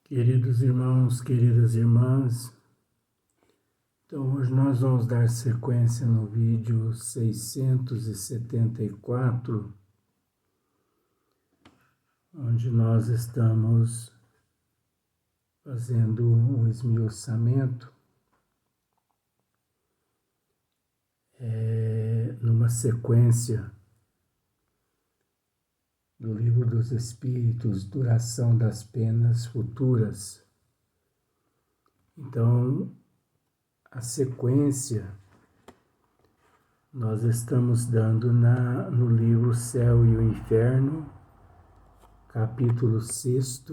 Queridos irmãos, queridas irmãs, então hoje nós vamos dar sequência no vídeo 674, onde nós estamos fazendo um esmiuçamento numa sequência do Livro dos Espíritos, Duração das Penas Futuras. Então, a sequência nós estamos dando no livro Céu e o Inferno, capítulo 6,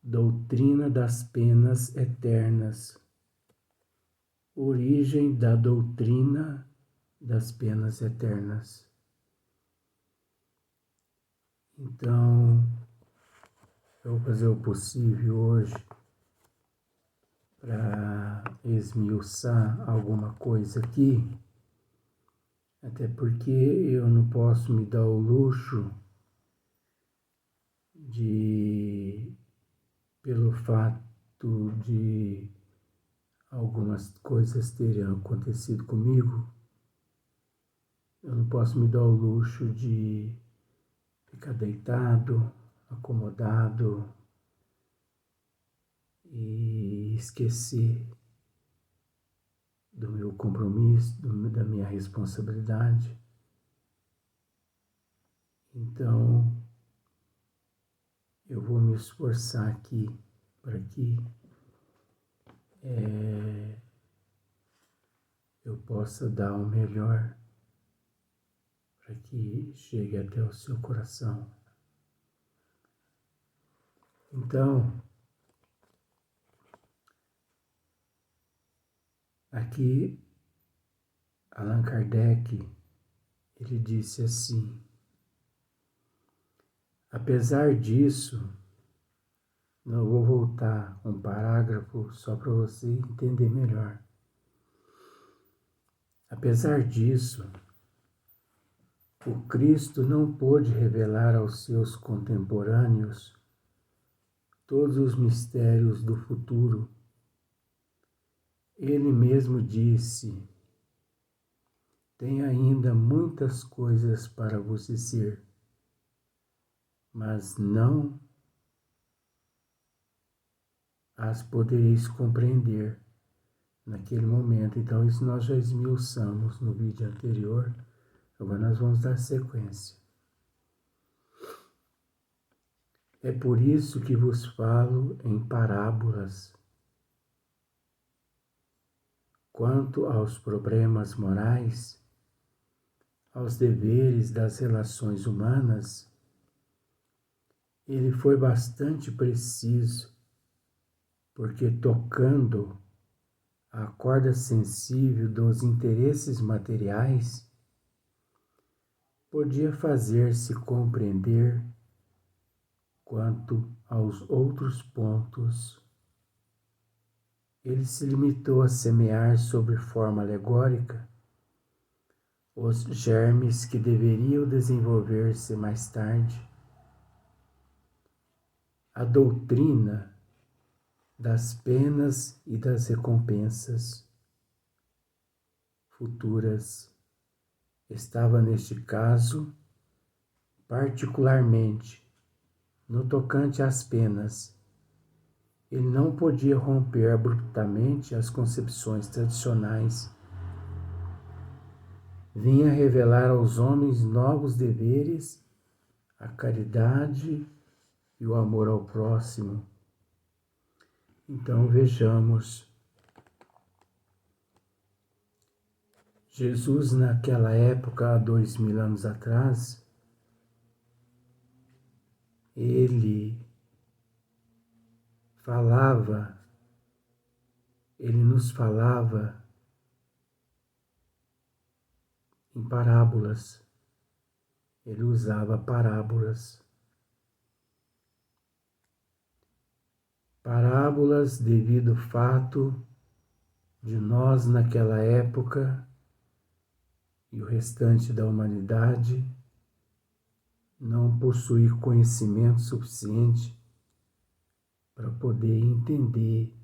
Doutrina das Penas Eternas, origem da doutrina das penas eternas. Então, eu vou fazer o possível hoje para esmiuçar alguma coisa aqui, até porque eu não posso me dar o luxo de, pelo fato de algumas coisas terem acontecido comigo, eu não posso me dar o luxo de ficar deitado, acomodado e esquecer do meu compromisso, da minha responsabilidade. Então, eu vou me esforçar aqui para que eu possa dar o melhor para que chegue até o seu coração. Então, aqui Allan Kardec, ele disse assim: apesar disso, eu vou voltar um parágrafo só para você entender melhor. Apesar disso, o Cristo não pôde revelar aos seus contemporâneos todos os mistérios do futuro. Ele mesmo disse: tem ainda muitas coisas para vos dizer, mas não as podereis compreender naquele momento. Então, isso nós já esmiuçamos no vídeo anterior. Agora nós vamos dar sequência. É por isso que vos falo em parábolas. Quanto aos problemas morais, aos deveres das relações humanas, ele foi bastante preciso, porque tocando a corda sensível dos interesses materiais, podia fazer-se compreender quanto aos outros pontos. Ele se limitou a semear sob forma alegórica os germes que deveriam desenvolver-se mais tarde. A doutrina das penas e das recompensas futuras estava, neste caso, particularmente no tocante às penas. Ele não podia romper abruptamente as concepções tradicionais. Vinha revelar aos homens novos deveres, a caridade e o amor ao próximo. Então vejamos, Jesus naquela época, há 2000 anos atrás, ele nos falava em parábolas. Ele usava parábolas. Parábolas devido ao fato de nós naquela época e o restante da humanidade não possuir conhecimento suficiente para poder entender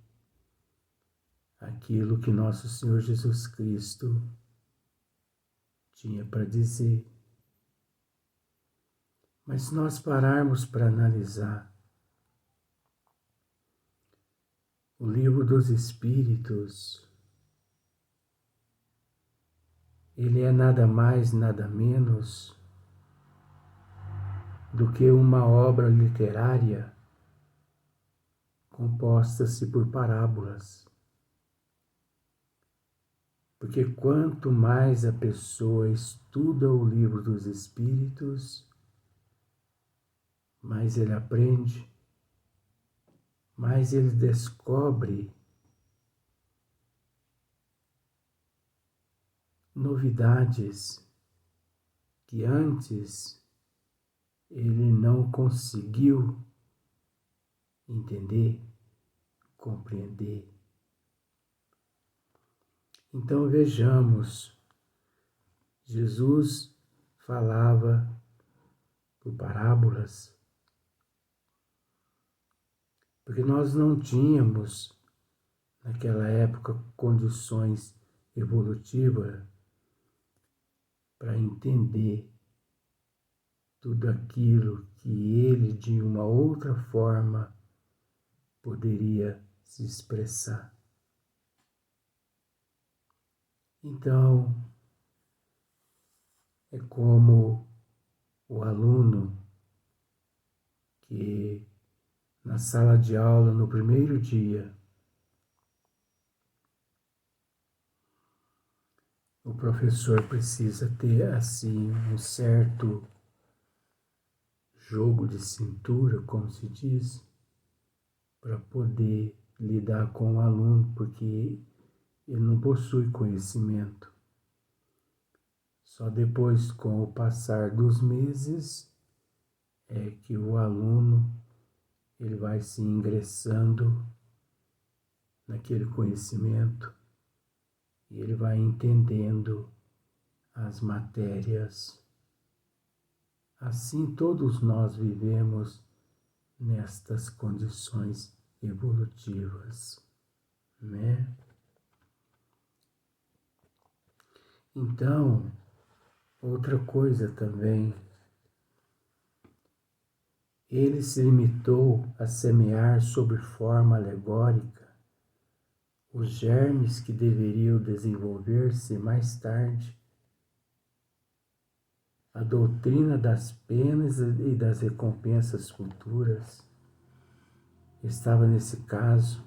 aquilo que nosso Senhor Jesus Cristo tinha para dizer. Mas se nós pararmos para analisar o Livro dos Espíritos, ele é nada mais, nada menos do que uma obra literária composta-se por parábolas. Porque quanto mais a pessoa estuda o Livro dos Espíritos, mais ele aprende, mais ele descobre novidades que antes ele não conseguiu entender, compreender. Então vejamos, Jesus falava por parábolas, porque nós não tínhamos naquela época condições evolutivas para entender tudo aquilo que ele, de uma outra forma, poderia se expressar. Então, é como o aluno que na sala de aula, no primeiro dia, o professor precisa ter, assim, um certo jogo de cintura, como se diz, para poder lidar com o aluno, porque ele não possui conhecimento. Só depois, com o passar dos meses, é que o aluno ele vai se ingressando naquele conhecimento e ele vai entendendo as matérias. Assim, todos nós vivemos nestas condições evolutivas, né? Então, outra coisa também, ele se limitou a semear sob forma alegórica os germes que deveriam desenvolver-se mais tarde. A doutrina das penas e das recompensas futuras estava nesse caso,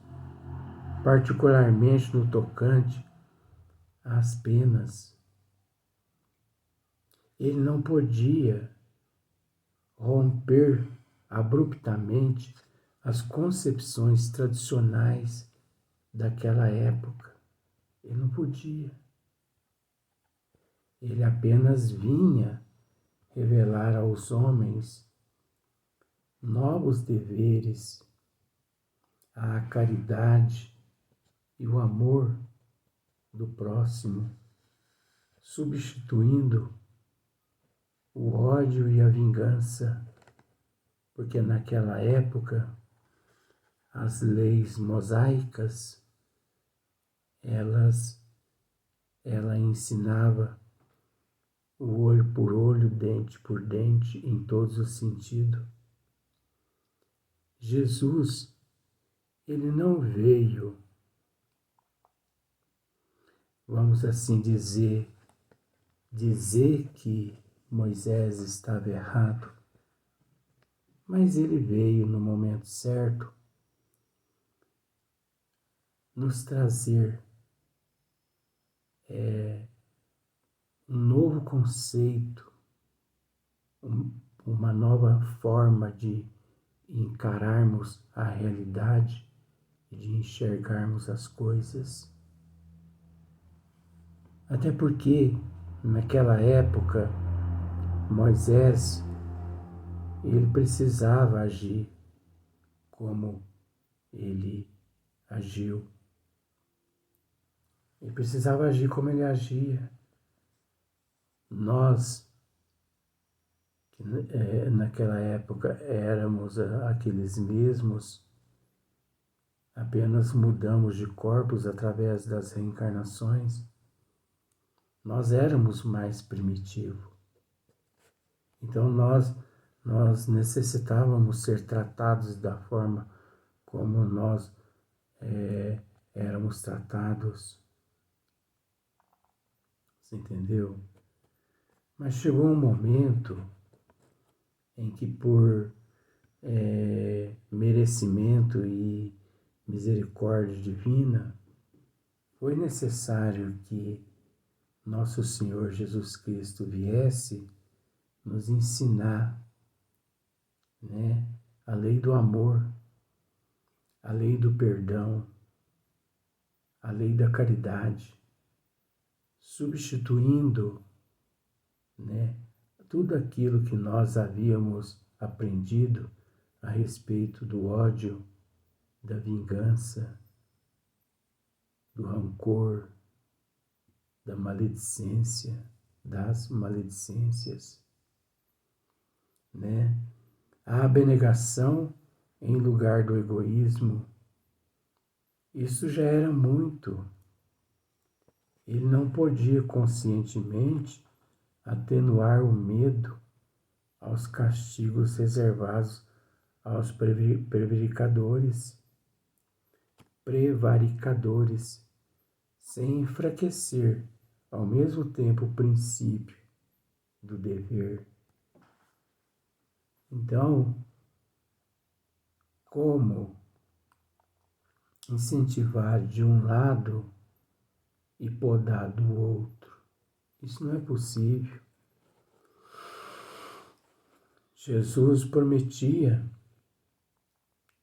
particularmente no tocante às penas. Ele não podia romper abruptamente as concepções tradicionais daquela época. Ele não podia. Ele apenas vinha revelar aos homens novos deveres, a caridade e o amor do próximo, substituindo o ódio e a vingança, porque naquela época as leis mosaicas ela ensinava o olho por olho, dente por dente, em todos os sentidos. Jesus, ele não veio, vamos assim dizer que Moisés estava errado, mas ele veio no momento certo nos trazer um novo conceito, uma nova forma de encararmos a realidade e de enxergarmos as coisas. Até porque, naquela época, Moisés, ele precisava agir como ele agiu. Ele precisava agir como ele agia. Nós, que naquela época éramos aqueles mesmos apenas mudamos de corpos através das reencarnações. Nós éramos mais primitivos. Então nós necessitávamos ser tratados da forma como nós éramos tratados. Você entendeu? Mas chegou um momento em que por merecimento e misericórdia divina, foi necessário que nosso Senhor Jesus Cristo viesse nos ensinar, né, a lei do amor, a lei do perdão, a lei da caridade, substituindo, né, tudo aquilo que nós havíamos aprendido a respeito do ódio, da vingança, do rancor, da maledicência, das maledicências, né? A abnegação em lugar do egoísmo. Isso já era muito. Ele não podia conscientemente atenuar o medo aos castigos reservados aos prevaricadores, sem enfraquecer ao mesmo tempo o princípio do dever. Então, como incentivar de um lado e podar do outro? Isso não é possível. Jesus prometia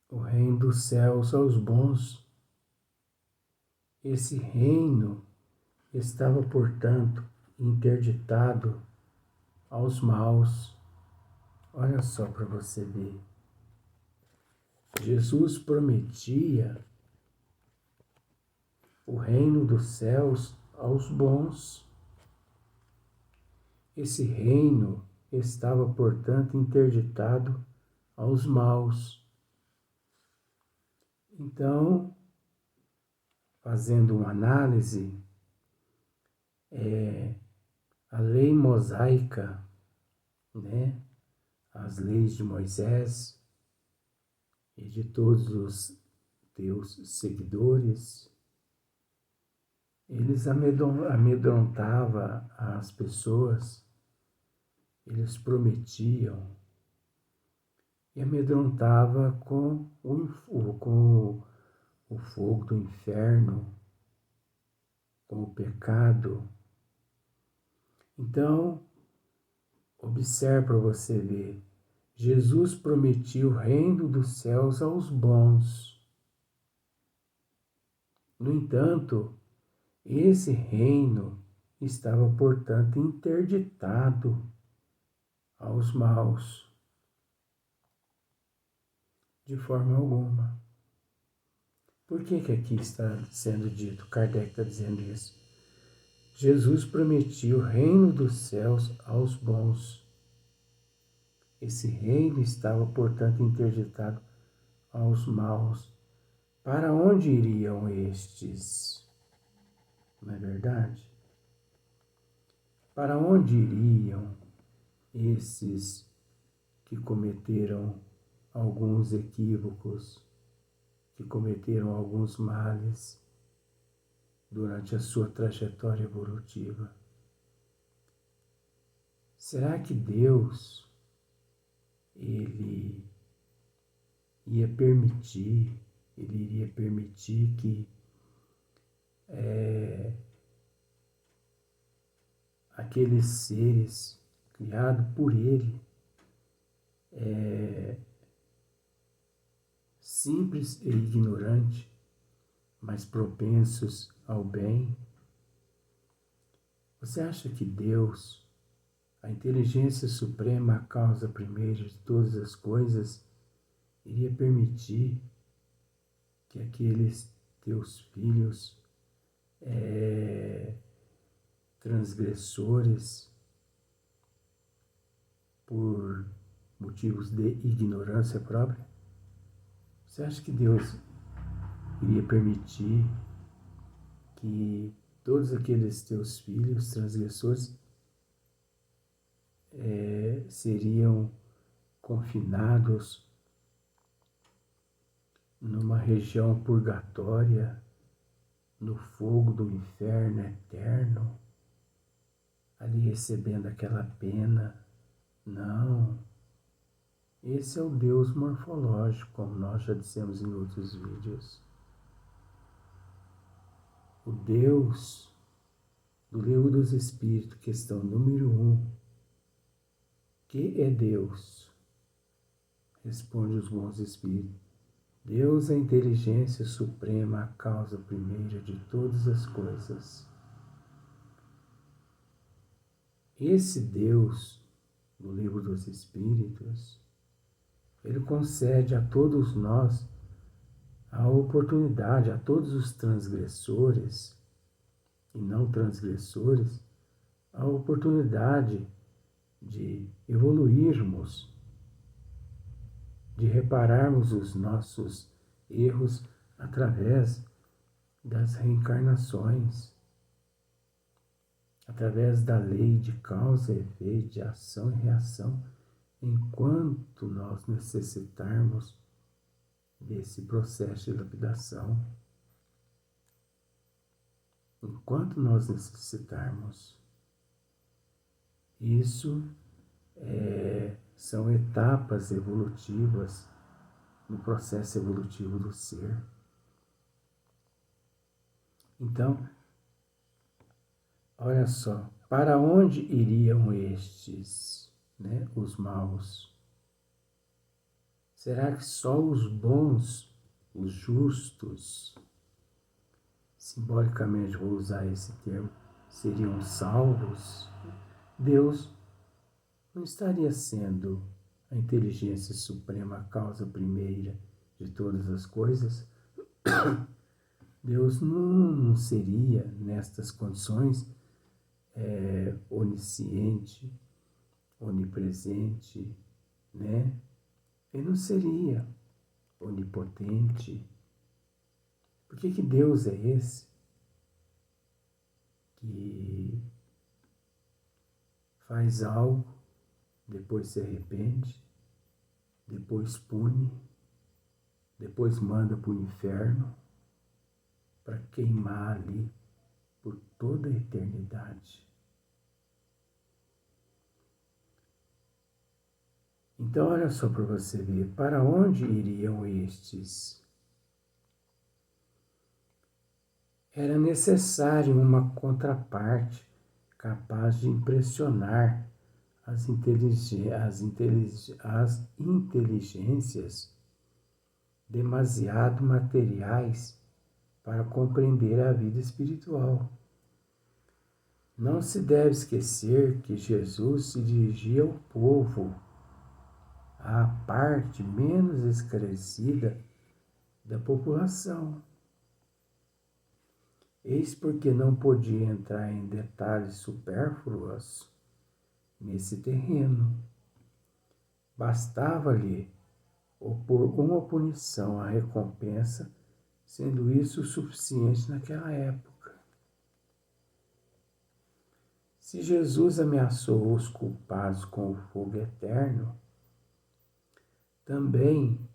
o reino dos céus aos bons. Esse reino estava, portanto, interditado aos maus. Olha só para você ver. Jesus prometia o reino dos céus aos bons. Esse reino estava, portanto, interditado aos maus. Então, fazendo uma análise, a lei mosaica, né, as leis de Moisés e de todos os teus seguidores, eles amedrontavam as pessoas, eles prometiam e amedrontava com o fogo do inferno, com o pecado. Então, observe para você ver, Jesus prometia o reino dos céus aos bons. No entanto, esse reino estava, portanto, interditado aos maus. De forma alguma. Por que aqui está sendo dito? Kardec está dizendo isso. Jesus prometia o reino dos céus aos bons. Esse reino estava, portanto, interditado aos maus. Para onde iriam estes? Não é verdade? Para onde iriam esses que cometeram alguns equívocos, que cometeram alguns males durante a sua trajetória evolutiva? Será que Deus, ele iria permitir que aqueles seres criados por ele, simples e ignorantes, mas propensos ao bem? Você acha que Deus, a inteligência suprema, a causa primeira de todas as coisas, iria permitir que aqueles teus filhos transgressores, por motivos de ignorância própria? Você acha que Deus iria permitir que todos aqueles teus filhos transgressores seriam confinados numa região purgatória, no fogo do inferno eterno, ali recebendo aquela pena. Não. Esse é o Deus morfológico, como nós já dissemos em outros vídeos. O Deus do Livro dos Espíritos, questão número 1. Que é Deus? Responde os bons espíritos. Deus é a inteligência suprema, a causa primeira de todas as coisas. Esse Deus do Livro dos Espíritos, ele concede a todos nós a oportunidade, a todos os transgressores e não transgressores, a oportunidade de evoluirmos, de repararmos os nossos erros através das reencarnações, através da lei de causa e efeito, de ação e reação, enquanto nós necessitarmos desse processo de lapidação. Enquanto nós necessitarmos. Isso são etapas evolutivas no processo evolutivo do ser. Então, olha só, para onde iriam estes, os maus? Será que só os bons, os justos, simbolicamente vou usar esse termo, seriam salvos? Deus não estaria sendo a inteligência suprema, a causa primeira de todas as coisas? Deus não seria, nestas condições, onisciente, onipresente, Ele não seria onipotente. Por que Deus é esse que faz algo, depois se arrepende, depois pune, depois manda para o inferno para queimar ali por toda a eternidade? Então, olha só para você ver, para onde iriam estes? Era necessário uma contraparte capaz de impressionar as inteligências demasiado materiais para compreender a vida espiritual. Não se deve esquecer que Jesus se dirigia ao povo, à parte menos esclarecida da população. Eis porque não podia entrar em detalhes supérfluos nesse terreno. Bastava-lhe opor uma punição à recompensa, sendo isso suficiente naquela época. Se Jesus ameaçou os culpados com o fogo eterno, também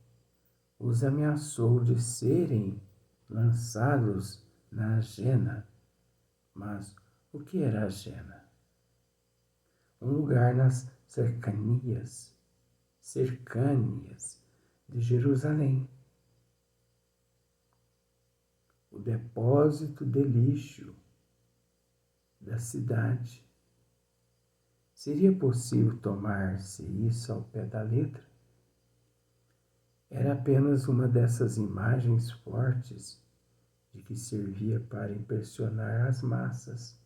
os ameaçou de serem lançados na Jena. Mas o que era a Jena? Um lugar nas cercanias de Jerusalém. O depósito de lixo da cidade. Seria possível tomar-se isso ao pé da letra? Era apenas uma dessas imagens fortes de que servia para impressionar as massas.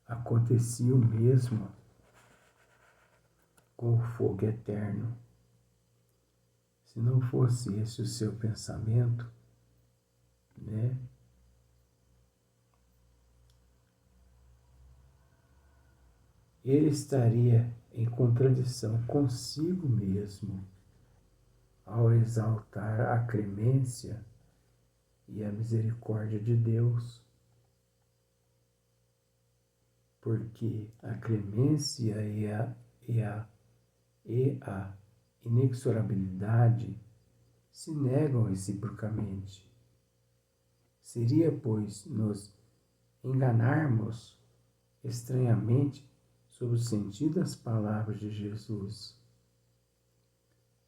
Acontecia o mesmo com o fogo eterno. Se não fosse esse o seu pensamento, ele estaria em contradição consigo mesmo ao exaltar a clemência e a misericórdia de Deus, porque a clemência e a inexorabilidade se negam reciprocamente. Seria, pois, nos enganarmos estranhamente sobre o sentido das palavras de Jesus,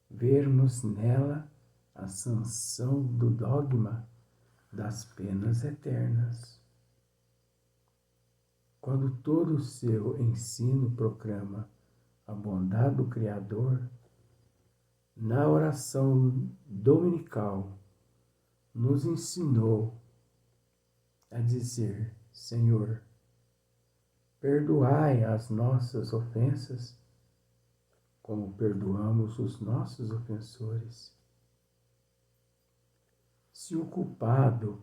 vermos nela a sanção do dogma das penas eternas. Quando todo o seu ensino proclama a bondade do Criador, na oração dominical nos ensinou a dizer: Senhor, perdoai as nossas ofensas, como perdoamos os nossos ofensores. Se o culpado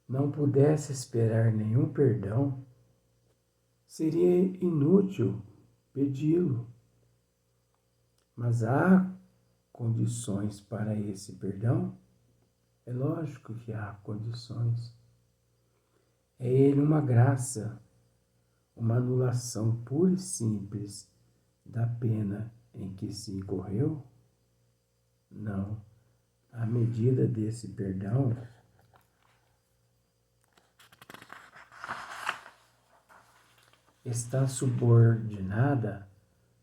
não pudesse esperar nenhum perdão, seria inútil pedi-lo. Mas há condições para esse perdão? É lógico que há condições. É ele uma graça, uma anulação pura e simples da pena em que se incorreu? Não. A medida desse perdão está subordinada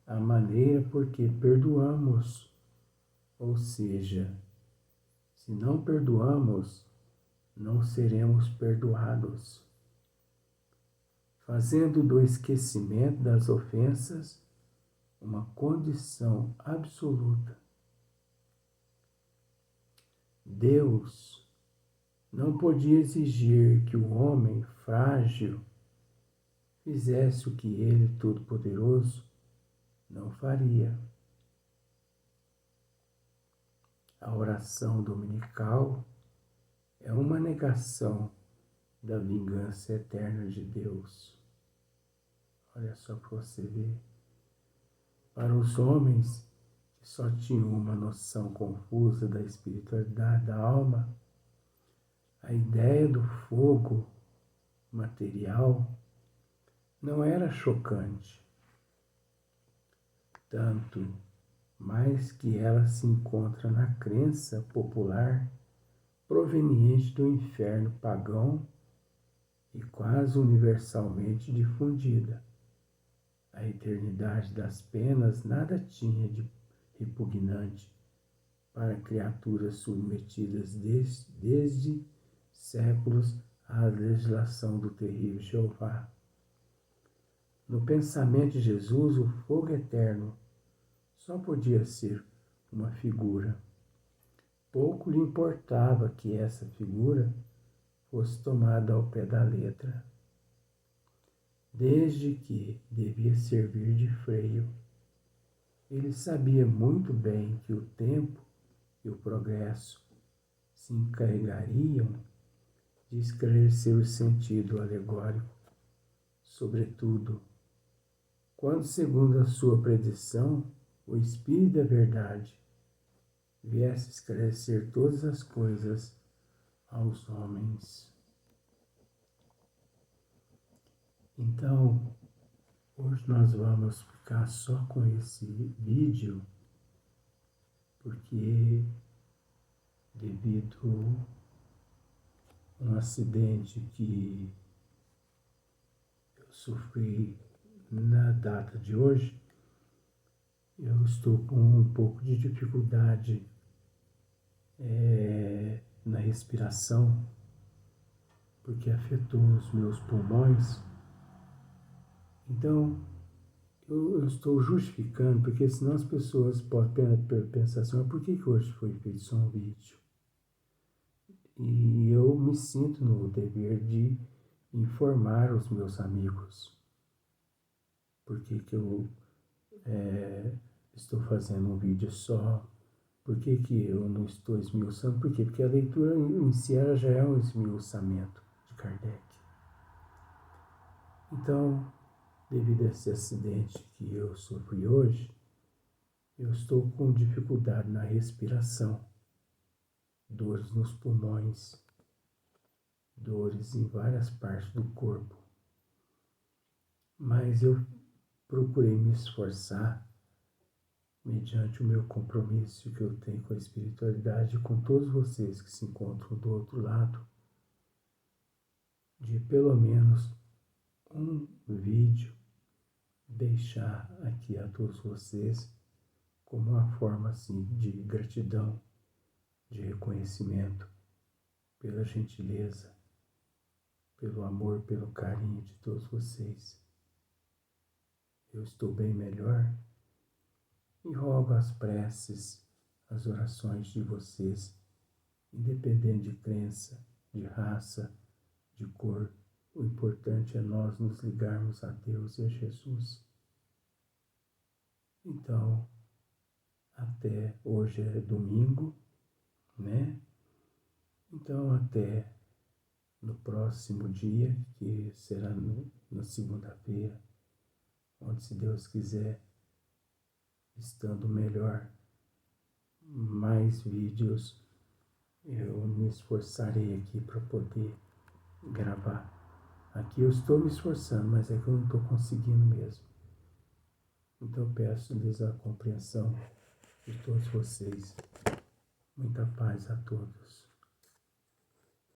à maneira por que perdoamos. Ou seja, se não perdoamos, não seremos perdoados, fazendo do esquecimento das ofensas uma condição absoluta. Deus não podia exigir que o homem frágil fizesse o que ele, todo-poderoso, não faria. A oração dominical é uma negação da vingança eterna de Deus. Olha só para você ver. Para os homens que só tinham uma noção confusa da espiritualidade da alma, a ideia do fogo material não era chocante, tanto mais que ela se encontra na crença popular proveniente do inferno pagão e quase universalmente difundida. A eternidade das penas nada tinha de repugnante para criaturas submetidas desde séculos à legislação do terrível Jeová. No pensamento de Jesus, o fogo eterno só podia ser uma figura. Pouco lhe importava que essa figura fosse tomada ao pé da letra, desde que devia servir de freio. Ele sabia muito bem que o tempo e o progresso se encarregariam de esclarecer o sentido alegórico, sobretudo quando, segundo a sua predição, o Espírito da Verdade viesse esclarecer todas as coisas aos homens. Então, hoje nós vamos ficar só com esse vídeo, porque devido a um acidente que eu sofri na data de hoje, eu estou com um pouco de dificuldade na respiração, porque afetou os meus pulmões. Então, eu estou justificando, porque senão as pessoas podem pensar assim: mas por que hoje foi feito só um vídeo? E eu me sinto no dever de informar os meus amigos por que eu estou fazendo um vídeo só, por que eu não estou esmiuçando. Por quê? Porque a leitura em si ela já é um esmiuçamento de Kardec. Então, devido a esse acidente que eu sofri hoje, eu estou com dificuldade na respiração. dores nos pulmões, dores em várias partes do corpo. Mas eu procurei me esforçar, mediante o meu compromisso que eu tenho com a espiritualidade e com todos vocês que se encontram do outro lado, de pelo menos um vídeo deixar aqui a todos vocês como uma forma assim de gratidão, de reconhecimento pela gentileza, pelo amor, pelo carinho de todos vocês. Eu estou bem melhor e rogo as preces, as orações de vocês, independente de crença, de raça, de cor. O importante é nós nos ligarmos a Deus e a Jesus. Então, até hoje é domingo, né? Então, até no próximo dia, que será na segunda-feira, onde, se Deus quiser, estando melhor, mais vídeos, eu me esforçarei aqui para poder gravar. Aqui eu estou me esforçando, mas é que eu não estou conseguindo mesmo. Então peço-lhes a compreensão de todos vocês. Muita paz a todos.